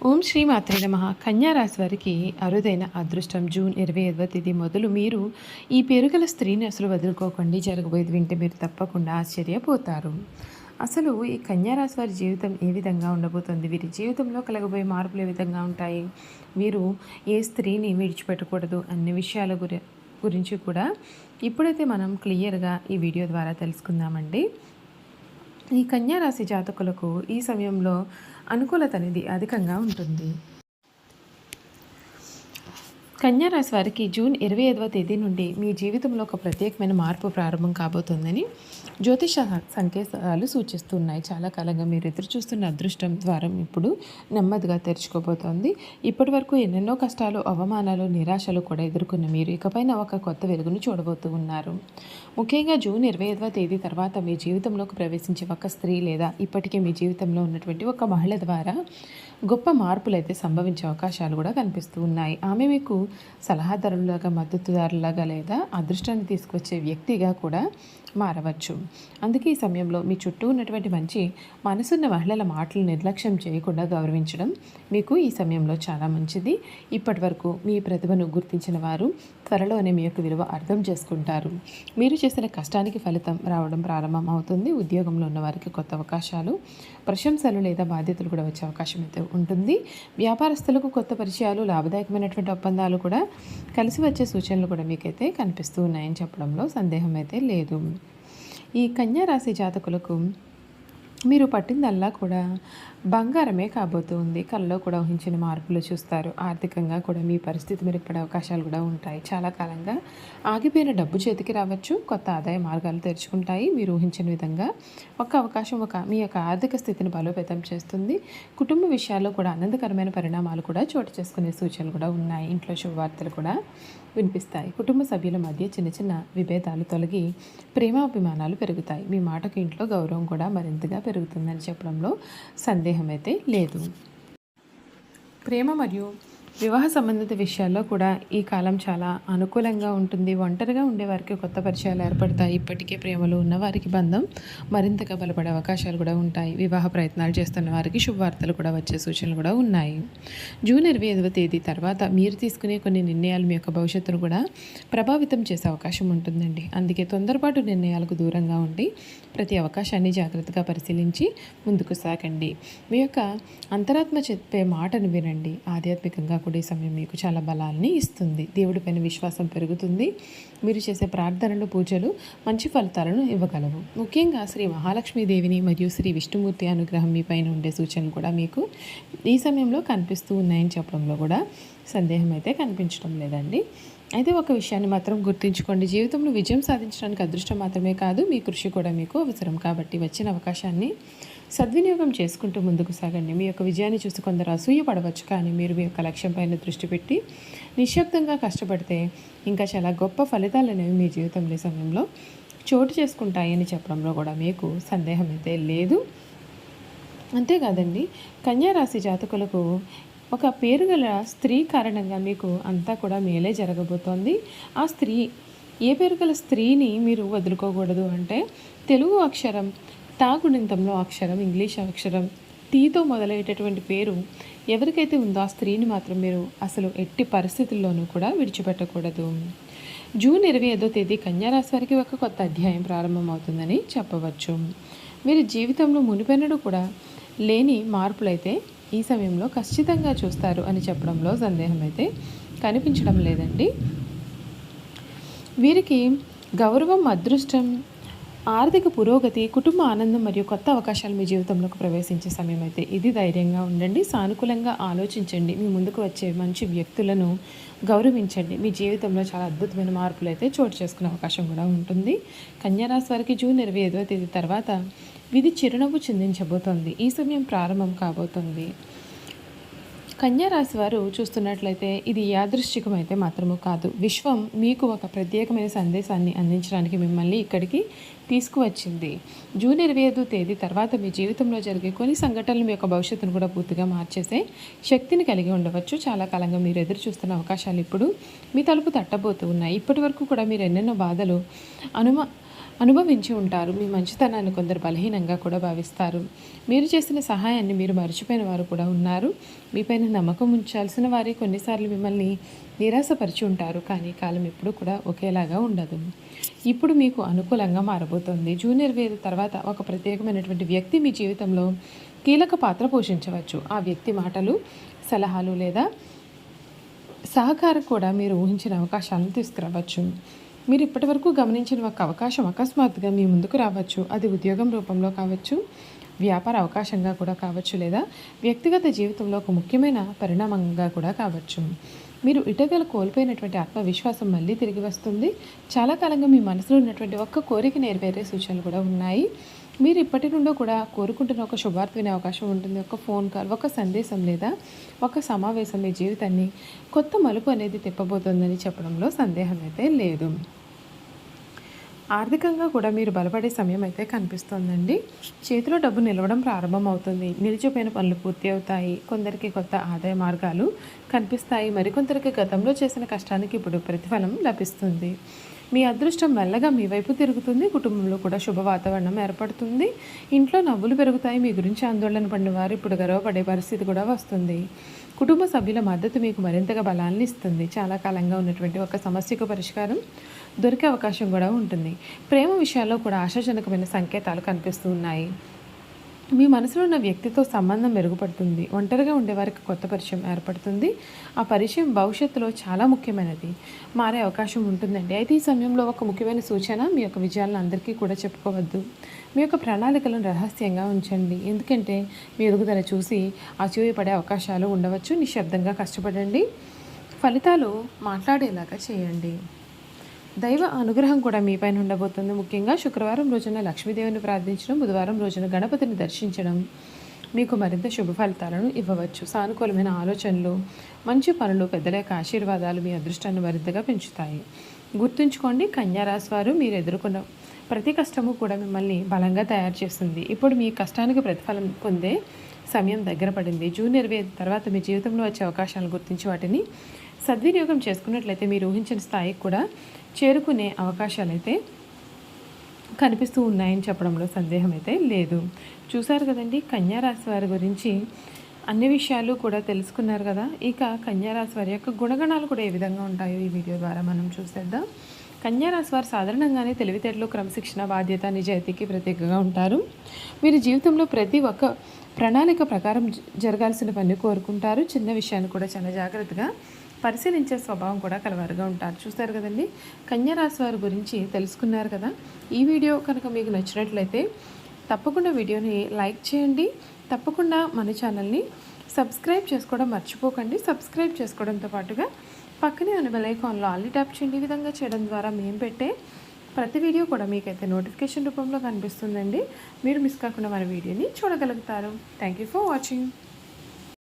ఓం శ్రీ మాత్రే నమః. కన్యా రాశి వారికి అరుదైన అదృష్టం జూన్ 25వ తేదీ మొదలు మీరు ఈ పేరు గల స్త్రీని అసలు వదులుకోకండి. జరగబోయేది వింటే మీరు తప్పకుండా ఆశ్చర్యపోతారు. అసలు ఈ కన్యా రాశి వారి జీవితం ఏ విధంగా ఉండబోతుంది? వీరి జీవితంలో కలగబోయే మార్పులు ఏ విధంగా ఉంటాయి? వీరు ఏ స్త్రీని విడిచిపెట్టకూడదు అన్ని విషయాల గురించి కూడా ఇప్పుడైతే మనం క్లియర్గా ఈ వీడియో ద్వారా తెలుసుకుందామండి. ఈ కన్యా రాశి జాతకులకు ఈ సమయంలో అనుకూలత అనేది అధికంగా ఉంటుంది. కన్యా రాశి వారికి జూన్ 25వ తేదీ నుండి మీ జీవితంలో ఒక ప్రత్యేకమైన మార్పు ప్రారంభం కాబోతోందని జ్యోతిష సంకేతాలు సూచిస్తున్నాయి. చాలా కాలంగా మీరు ఎదురు చూస్తున్న అదృష్టం ద్వారం ఇప్పుడు నెమ్మదిగా తెరుచుకోబోతోంది. ఇప్పటి వరకు ఎన్నెన్నో కష్టాలు, అవమానాలు, నిరాశలు కూడా ఎదుర్కొన్న మీరు ఇకపైన ఒక కొత్త వెలుగును చూడబోతూ ఉన్నారు. ముఖ్యంగా జూన్ 25వ తేదీ తర్వాత మీ జీవితంలోకి ప్రవేశించే ఒక స్త్రీ లేదా ఇప్పటికే మీ జీవితంలో ఉన్నటువంటి ఒక మహిళ ద్వారా గొప్ప మార్పులు అయితే సంభవించే అవకాశాలు కూడా కనిపిస్తూ ఉన్నాయి. ఆమె మీకు సలహాదారులాగా, మద్దతుదారులాగా లేదా అదృష్టాన్ని తీసుకొచ్చే వ్యక్తిగా కూడా మారవచ్చు. అందుకే ఈ సమయంలో మీ చుట్టూ ఉన్నటువంటి మంచి మనసున్న మహిళల మాటలు నిర్లక్ష్యం చేయకుండా గౌరవించడం మీకు ఈ సమయంలో చాలా మంచిది. ఇప్పటి వరకు మీ ప్రతిభను గుర్తించిన వారు త్వరలోనే మీ యొక్క విలువ అర్థం చేసుకుంటారు. మీరు చేసిన కష్టానికి ఫలితం రావడం ప్రారంభం అవుతుంది. ఉద్యోగంలో ఉన్న వారికి కొత్త అవకాశాలు, ప్రశంసలు లేదా బాధ్యతలు కూడా వచ్చే అవకాశం అయితే ఉంటుంది. వ్యాపారస్తులకు కొత్త పరిచయాలు, లాభదాయకమైనటువంటి ఒప్పందాలు కూడా కలిసి వచ్చే సూచనలు కూడా మీకైతే కనిపిస్తూ ఉన్నాయని చెప్పడంలో సందేహం అయితే లేదు. ఈ కన్యా రాశి జాతకులకు మీరు పట్టిందల్లా కూడా బంగారమే కాబోతూ ఉంది. కళ్ళలో కూడా ఊహించిన మార్పులు చూస్తారు. ఆర్థికంగా కూడా మీ పరిస్థితి మెరుగుపడే అవకాశాలు కూడా ఉంటాయి. చాలా కాలంగా ఆగిపోయిన డబ్బు చేతికి రావచ్చు. కొత్త ఆదాయ మార్గాలు తెరుచుకుంటాయి. మీరు ఊహించిన విధంగా ఒక అవకాశం మీ యొక్క ఆర్థిక స్థితిని బలోపేతం చేస్తుంది. కుటుంబ విషయాల్లో కూడా ఆనందకరమైన పరిణామాలు కూడా చోటు చేసుకునే సూచనలు కూడా ఉన్నాయి. ఇంట్లో శుభవార్తలు కూడా వినిపిస్తాయి. కుటుంబ సభ్యుల మధ్య చిన్న చిన్న విభేదాలు తొలగి ప్రేమాభిమానాలు పెరుగుతాయి. మీ మాటకు ఇంట్లో గౌరవం కూడా మరింతగా పెరుగుతుందని చెప్పడంలో సందేహం అయితే లేదు. ప్రేమ మరియు వివాహ సంబంధిత విషయాల్లో కూడా ఈ కాలం చాలా అనుకూలంగా ఉంటుంది. ఒంటరిగా ఉండేవారికి కొత్త పరిచయాలు ఏర్పడతాయి. ఇప్పటికే ప్రేమలో ఉన్న వారికి బంధం మరింతగా బలపడే అవకాశాలు కూడా ఉంటాయి. వివాహ ప్రయత్నాలు చేస్తున్న వారికి శుభవార్తలు కూడా వచ్చే సూచనలు కూడా ఉన్నాయి. జూన్ 25వ తేదీ తర్వాత మీరు తీసుకునే కొన్ని నిర్ణయాలు మీ యొక్క భవిష్యత్తును కూడా ప్రభావితం చేసే అవకాశం ఉంటుందండి. అందుకే తొందరపాటు నిర్ణయాలకు దూరంగా ఉండి ప్రతి అవకాశాన్ని జాగ్రత్తగా పరిశీలించి ముందుకు సాగండి. మీ యొక్క అంతరాత్మ చెప్పే మాటను వినండి. ఆధ్యాత్మికంగా కూడా ఈ సమయం మీకు చాలా బలాన్ని ఇస్తుంది. దేవుడిపైన విశ్వాసం పెరుగుతుంది. మీరు చేసే ప్రార్థనలు, పూజలు మంచి ఫలితాలను ఇవ్వగలవు. ముఖ్యంగా శ్రీ మహాలక్ష్మీదేవిని మరియు శ్రీ విష్ణుమూర్తి అనుగ్రహం మీ పైన ఉండే సూచనలు కూడా మీకు ఈ సమయంలో కనిపిస్తూ ఉన్నాయని చెప్పడంలో కూడా సందేహం అయితే కనిపించడం లేదండి. అయితే ఒక విషయాన్ని మాత్రం గుర్తుంచుకోండి. జీవితంలో విజయం సాధించడానికి అదృష్టం మాత్రమే కాదు, మీ కృషి కూడా మీకు అవసరం. కాబట్టి వచ్చిన అవకాశాన్ని సద్వినియోగం చేసుకుంటూ ముందుకు సాగండి. మీ యొక్క విజయాన్ని చూసి కొందరు అసూయ పడవచ్చు, కానీ మీరు మీ యొక్క లక్ష్యం పైన దృష్టి పెట్టి నిశ్శబ్దంగా కష్టపడితే ఇంకా చాలా గొప్ప ఫలితాలు అనేవి మీ జీవితంలో ఈ సమయంలో చోటు చేసుకుంటాయని చెప్పడంలో కూడా మీకు సందేహం అయితే లేదు. అంతేకాదండి, కన్యా రాశి జాతకులకు ఒక పేరు గల స్త్రీ కారణంగా మీకు అంతా కూడా మేలే జరగబోతోంది. ఆ స్త్రీ ఏ పేరు గల స్త్రీని మీరు వదులుకోకూడదు అంటే తెలుగు అక్షరం టా గుణింతంలో అక్షరం, ఇంగ్లీష్ అక్షరం టీతో మొదలయ్యేటటువంటి పేరు ఎవరికైతే ఉందో ఆ స్త్రీని మాత్రం మీరు అసలు ఎట్టి పరిస్థితుల్లోనూ కూడా విడిచిపెట్టకూడదు. జూన్ 25వ తేదీ కన్యా రాశి వారికి ఒక కొత్త అధ్యాయం ప్రారంభమవుతుందని చెప్పవచ్చు. మీరు జీవితంలో మునిపెన్నడూ కూడా లేని మార్పులైతే ఈ సమయంలో ఖచ్చితంగా చూస్తారు అని చెప్పడంలో సందేహం అయితే కనిపించడం లేదండి. వీరికి గౌరవం, అదృష్టం, ఆర్థిక పురోగతి, కుటుంబ ఆనందం మరియు కొత్త అవకాశాలు మీ జీవితంలోకి ప్రవేశించే సమయం అయితే ఇది. ధైర్యంగా ఉండండి, సానుకూలంగా ఆలోచించండి, మీ ముందుకు వచ్చే మంచి వ్యక్తులను గౌరవించండి. మీ జీవితంలో చాలా అద్భుతమైన మార్పులు అయితే చోటు చేసుకునే అవకాశం కూడా ఉంటుంది. కన్యా రాశి వారికి జూన్ 25వ తేదీ తర్వాత విధి చిరునవ్వు చిందించబోతోంది. ఈ సమయం ప్రారంభం కాబోతోంది. కన్యా రాశి వారు చూస్తున్నట్లయితే ఇది యాదృశ్చికం అయితే మాత్రము కాదు. విశ్వం మీకు ఒక ప్రత్యేకమైన సందేశాన్ని అందించడానికి మిమ్మల్ని ఇక్కడికి తీసుకువచ్చింది. జూన్ 25వ తేదీ తర్వాత మీ జీవితంలో జరిగే కొన్ని సంఘటనలు మీ యొక్క భవిష్యత్తును కూడా పూర్తిగా మార్చేసే శక్తిని కలిగి ఉండవచ్చు. చాలా కాలంగా మీరు ఎదురు చూస్తున్న అవకాశాలు ఇప్పుడు మీ తలుపు తట్టబోతూ ఉన్నాయి. ఇప్పటి వరకు కూడా మీరు ఎన్నెన్నో బాధలు అనుభవించి ఉంటారు. మీ మంచితనాన్ని కొందరు బలహీనంగా కూడా భావిస్తారు. మీరు చేసిన సహాయాన్ని మీరు మర్చిపోయిన వారు కూడా ఉన్నారు. మీపైన నమ్మకం ఉంచాల్సిన వారే కొన్నిసార్లు మిమ్మల్ని నిరాశపరిచి ఉంటారు. కానీ కాలం ఎప్పుడూ కూడా ఒకేలాగా ఉండదు. ఇప్పుడు మీకు అనుకూలంగా మారబోతోంది. జూన్ 25 తర్వాత ఒక ప్రత్యేకమైనటువంటి వ్యక్తి మీ జీవితంలో కీలక పాత్ర పోషించవచ్చు. ఆ వ్యక్తి మాటలు, సలహాలు లేదా సహకారం కూడా మీరు ఊహించిన అవకాశాలను తీసుకురావచ్చు. మీరు ఇప్పటివరకు గమనించిన ఒక అవకాశం అకస్మాత్తుగా మీ ముందుకు రావచ్చు. అది ఉద్యోగం రూపంలో కావచ్చు, వ్యాపార అవకాశంగా కూడా కావచ్చు, లేదా వ్యక్తిగత జీవితంలో ఒక ముఖ్యమైన పరిణామంగా కూడా కావచ్చు. మీరు ఇటీవల కోల్పోయినటువంటి ఆత్మవిశ్వాసం మళ్ళీ తిరిగి వస్తుంది. చాలా కాలంగా మీ మనసులో ఉన్నటువంటి ఒక్క కోరిక నెరవేరే సూచనలు కూడా ఉన్నాయి. మీరు ఇప్పటి నుండో కూడా కోరుకుంటున్న ఒక శుభార్త వినే అవకాశం ఉంటుంది. ఒక ఫోన్ కాల్, ఒక సందేశం లేదా ఒక సమావేశం మీ జీవితాన్ని కొత్త మలుపు అనేది తిప్పబోతోందని చెప్పడంలో సందేహం అయితే లేదు. ఆర్థికంగా కూడా మీరు బలపడే సమయం అయితే కనిపిస్తోందండి. చేతిలో డబ్బు నిలవడం ప్రారంభమవుతుంది. నిలిచిపోయిన పనులు పూర్తి అవుతాయి. కొందరికి కొత్త ఆదాయ మార్గాలు కనిపిస్తాయి. మరికొందరికి గతంలో చేసిన కష్టానికి ఇప్పుడు ప్రతిఫలం లభిస్తుంది. మీ అదృష్టం మెల్లగా మీ వైపు తిరుగుతుంది. కుటుంబంలో కూడా శుభ వాతావరణం ఏర్పడుతుంది. ఇంట్లో నవ్వులు పెరుగుతాయి. మీ గురించి ఆందోళన పడిన వారు ఇప్పుడు గర్వపడే పరిస్థితి కూడా వస్తుంది. కుటుంబ సభ్యుల మద్దతు మీకు మరింతగా బలాన్ని ఇస్తుంది. చాలా కాలంగా ఉన్నటువంటి ఒక సమస్యకు పరిష్కారం దొరికే అవకాశం కూడా ఉంటుంది. ప్రేమ విషయాల్లో కూడా ఆశాజనకమైన సంకేతాలు కనిపిస్తూ ఉన్నాయి. మీ మనసులో ఉన్న వ్యక్తితో సంబంధం మెరుగుపడుతుంది. ఒంటరిగా ఉండేవారికి కొత్త పరిచయం ఏర్పడుతుంది. ఆ పరిచయం భవిష్యత్తులో చాలా ముఖ్యమైనది మారే అవకాశం ఉంటుందండి. అయితే ఈ సమయంలో ఒక ముఖ్యమైన సూచన, మీ యొక్క విజయాలను అందరికీ కూడా చెప్పుకోవద్దు. మీ యొక్క ప్రణాళికలను రహస్యంగా ఉంచండి. ఎందుకంటే మీ ఎదుగుదల చూసి అసూయపడే అవకాశాలు ఉండవచ్చు. నిశ్శబ్దంగా కష్టపడండి. ఫలితాలు మాట్లాడేలాగా చేయండి. దైవ అనుగ్రహం కూడా మీపైన ఉండబోతుంది. ముఖ్యంగా శుక్రవారం రోజున లక్ష్మీదేవిని ప్రార్థించడం, బుధవారం రోజున గణపతిని దర్శించడం మీకు మరింత శుభ ఫలితాలను ఇవ్వవచ్చు. సానుకూలమైన ఆలోచనలు, మంచి పనులు, పెద్దల యొక్క ఆశీర్వాదాలు మీ అదృష్టాన్ని మరింతగా పెంచుతాయి. గుర్తుంచుకోండి, కన్యా రాశి వారు మీరు ఎదుర్కొన్న ప్రతి కష్టము కూడా మిమ్మల్ని బలంగా తయారు చేస్తుంది. ఇప్పుడు మీ కష్టానికి ప్రతిఫలం పొందే సమయం దగ్గర పడింది. జూన్ 25 తర్వాత మీ జీవితంలో వచ్చే అవకాశాలను గుర్తించి వాటిని సద్వినియోగం చేసుకున్నట్లయితే మీరు ఊహించిన స్థాయికి కూడా చేరుకునే అవకాశాలు అయితే కనిపిస్తూ ఉన్నాయని చెప్పడంలో సందేహం అయితే లేదు. చూసారు కదండి, కన్యా రాశి వారి గురించి అన్ని విషయాలు కూడా తెలుసుకున్నారు కదా. ఇక కన్యా రాశి వారి యొక్క గుణగణాలు కూడా ఏ విధంగా ఉంటాయో ఈ వీడియో ద్వారా మనం చూసేద్దాం. కన్యా రాశి వారు సాధారణంగానే తెలివితేటలు, క్రమశిక్షణ, బాధ్యత, నిజాయితీకి ప్రత్యేకంగా ఉంటారు. మీరు జీవితంలో ప్రతి ఒక్క ప్రణాళిక ప్రకారం జరగాల్సిన పని కోరుకుంటారు. చిన్న విషయాన్ని కూడా చాలా జాగ్రత్తగా పరిశీలించే స్వభావం కూడా కలవారుగా ఉంటారు. చూస్తారు కదండి, కన్యా రాశి వారి గురించి తెలుసుకున్నారు కదా. ఈ వీడియో కనుక మీకు నచ్చినట్లయితే తప్పకుండా వీడియోని లైక్ చేయండి. తప్పకుండా మన ఛానల్ని సబ్స్క్రైబ్ చేసుకోవడం మర్చిపోకండి. సబ్స్క్రైబ్ చేసుకోవడంతో పాటుగా పక్కనే ఉన్న బెల్ ఐకాన్లో ఆల్ని ట్యాప్ చేయండి. ఈ విధంగా చేయడం ద్వారా మేము పెట్టే ప్రతి వీడియో కూడా మీకైతే నోటిఫికేషన్ రూపంలో కనిపిస్తుందండి. మీరు మిస్ కాకుండా మన వీడియోని చూడగలుగుతారు. Thank you for watching.